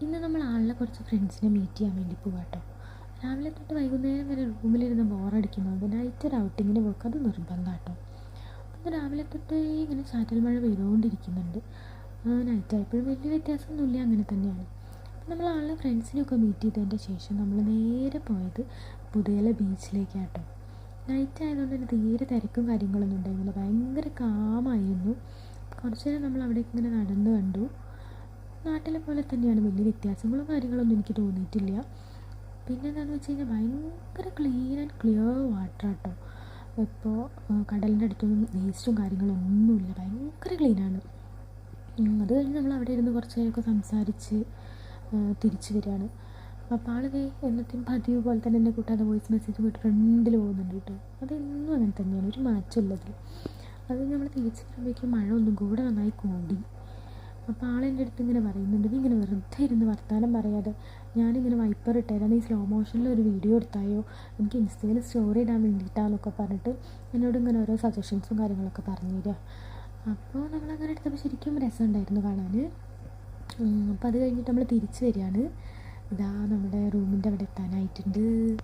ഇന്ന് നമ്മൾ ആളിനെ കുറച്ച് ഫ്രണ്ട്സിനെ മീറ്റ് ചെയ്യാൻ വേണ്ടി പോവാം കേട്ടോ. രാവിലെ തൊട്ട് വൈകുന്നേരം വരെ റൂമിലിരുന്ന് ബോറടിക്കുന്നുണ്ട്. നൈറ്റ് ഒരു ഔട്ടിങ്ങിന് പോക്ക് അത് നിർബന്ധം കേട്ടോ. ഇന്ന് രാവിലെ തൊട്ട് ഇങ്ങനെ ചാറ്റൽ മഴ പെയ്തുകൊണ്ടിരിക്കുന്നുണ്ട്. നൈറ്റ് ആയപ്പോഴും വലിയ വ്യത്യാസമൊന്നുമില്ല, അങ്ങനെ തന്നെയാണ്. അപ്പം നമ്മൾ ആളിനെ ഫ്രണ്ട്സിനെയൊക്കെ മീറ്റ് ചെയ്തതിൻ്റെ ശേഷം നമ്മൾ നേരെ പോയത് പുതിയല ബീച്ചിലേക്കാണ് കേട്ടോ. നൈറ്റ് ആയതുകൊണ്ട് തന്നെ തീരെ തിരക്കും കാര്യങ്ങളൊന്നും ഉണ്ടായിരുന്നില്ല, ഭയങ്കര കാമായിരുന്നു. കുറച്ച് നേരം നമ്മൾ അവിടേക്ക് ഇങ്ങനെ നടന്ന് കണ്ടു. നാട്ടിലെ പോലെ തന്നെയാണ്, വലിയ വ്യത്യാസങ്ങളും കാര്യങ്ങളൊന്നും എനിക്ക് തോന്നിയിട്ടില്ല. പിന്നെ എന്താണെന്ന് വെച്ച് കഴിഞ്ഞാൽ ഭയങ്കര ക്ലീൻ ആൻഡ് ക്ലിയർ വാട്ടർ കേട്ടോ. ഇപ്പോൾ കടലിൻ്റെ അടുത്തൊന്നും വേസ്റ്റും കാര്യങ്ങളൊന്നുമില്ല, ഭയങ്കര ക്ലീനാണ്. അത് കഴിഞ്ഞ് നമ്മൾ അവിടെ ഇരുന്ന് കുറച്ച് നേരമൊക്കെ സംസാരിച്ച് തിരിച്ച് വരികയാണ്. അപ്പോൾ ആൾ എന്നത്തെയും പതിവ് പോലെ തന്നെ എന്നെ കൂട്ടാതെ വോയിസ് മെസ്സേജ് പോയിട്ട് ഫ്രണ്ടിൽ പോകുന്നുണ്ട് കേട്ടോ. അതെന്നും അങ്ങനെ തന്നെയാണ്, ഒരു മാറ്റമില്ലതിൽ. അത് നമ്മൾ തിരിച്ച് വരുമ്പോഴേക്കും മഴ ഒന്നും കൂടെ നന്നായി കൂടി. അപ്പോൾ ആളെൻ്റെ അടുത്ത് ഇങ്ങനെ പറയുന്നുണ്ട്, നീ ഇങ്ങനെ വെറുതെ ഇരുന്ന് വർത്താനം പറയാതെ ഞാനിങ്ങനെ വൈപ്പർ ഇട്ടുതരാം, നീ സ്ലോ മോഷനിൽ ഒരു വീഡിയോ എടുത്തായോ, എനിക്ക് ഇൻസ്റ്റയിൽ സ്റ്റോറി ഇടാൻ വേണ്ടിയിട്ടാന്നൊക്കെ പറഞ്ഞിട്ട് എന്നോട് ഇങ്ങനെ ഓരോ സജഷൻസും കാര്യങ്ങളൊക്കെ പറഞ്ഞു തരിക. അപ്പോൾ നമ്മളങ്ങനെ എടുത്തപ്പോൾ ശരിക്കും രസമുണ്ടായിരുന്നു കാണാൻ. അപ്പോൾ അത് കഴിഞ്ഞിട്ട് നമ്മൾ തിരിച്ച് വരികയാണ്. ഇതാ നമ്മുടെ റൂമിൻ്റെ അവിടെ എത്താനായിട്ടുണ്ട്.